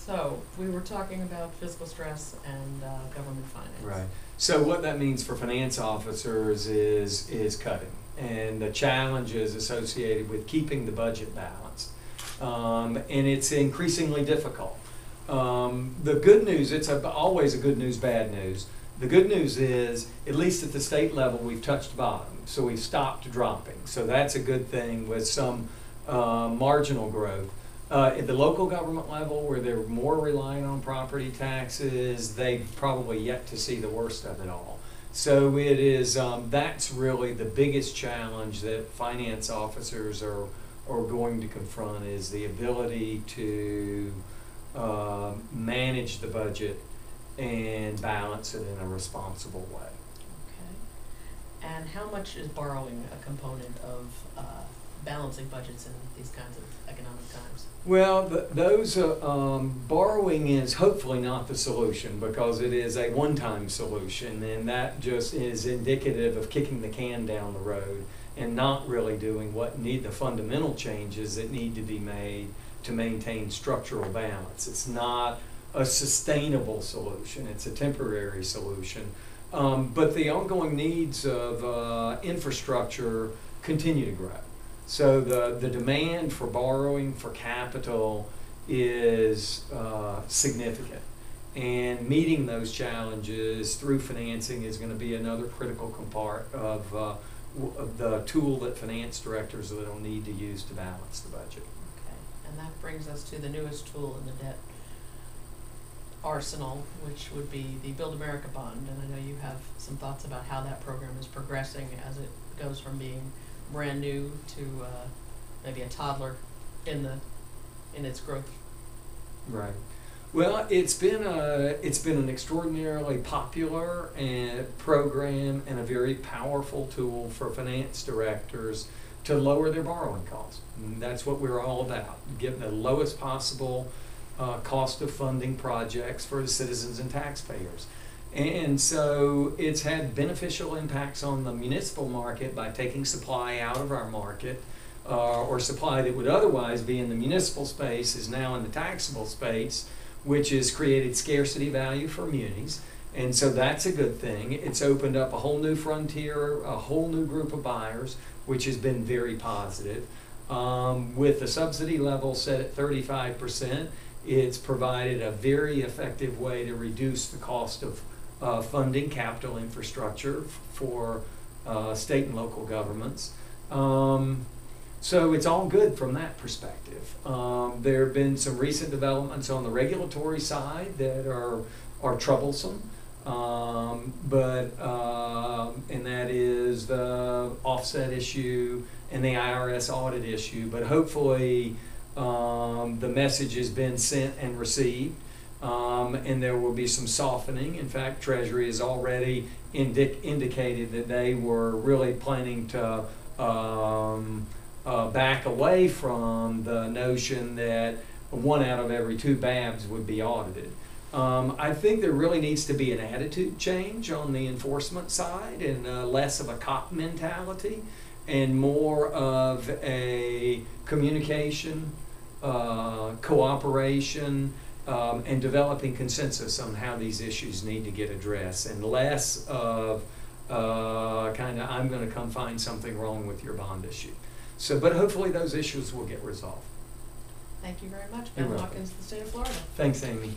So, we were talking about fiscal stress and government finance. Right. So what that means for finance officers is cutting and the challenges associated with keeping the budget balanced. And it's increasingly difficult. The good news, it's always a good news, bad news. The good news is, at least at the state level, we've touched bottom. So we've stopped dropping. So that's a good thing with some marginal growth. At the local government level, where they're more reliant on property taxes, they've probably yet to see the worst of it all. So it is, that's really the biggest challenge that finance officers are going to confront, is the ability to manage the budget and balance it in a responsible way. Okay. And how much is borrowing a component of balancing budgets in these kinds of economic times? Well, borrowing is hopefully not the solution, because it is a one-time solution, and that just is indicative of kicking the can down the road and not really doing the fundamental changes that need to be made to maintain structural balance. It's not a sustainable solution, it's a temporary solution. But the ongoing needs of infrastructure continue to grow. So the demand for borrowing for capital is significant. And meeting those challenges through financing is going to be another critical part of the tool that finance directors will need to use to balance the budget. Okay, and that brings us to the newest tool in the debt arsenal, which would be the Build America Bond. And I know you have some thoughts about how that program is progressing as it goes from being brand new to maybe a toddler in its growth. Right. Well, it's been an extraordinarily popular program and a very powerful tool for finance directors to lower their borrowing costs. And that's what we're all about: getting the lowest possible cost of funding projects for the citizens and taxpayers. And so it's had beneficial impacts on the municipal market by taking supply out of our market, or supply that would otherwise be in the municipal space is now in the taxable space, which has created scarcity value for munis. And so that's a good thing. It's opened up a whole new frontier, a whole new group of buyers, which has been very positive. With the subsidy level set at 35%, it's provided a very effective way to reduce the cost of funding capital infrastructure for state and local governments. So it's all good from that perspective. There have been some recent developments on the regulatory side that are troublesome, and that is the offset issue and the IRS audit issue. But hopefully the message has been sent and received. And there will be some softening. In fact, Treasury has already indicated that they were really planning to back away from the notion that 1 out of every 2 BABs would be audited. I think there really needs to be an attitude change on the enforcement side, and less of a cop mentality and more of a communication, cooperation, and developing consensus on how these issues need to get addressed, and less of kind of, I'm going to come find something wrong with your bond issue. So, but hopefully those issues will get resolved. Thank you very much, Ben Watkins, the state of Florida. Thanks, Amy.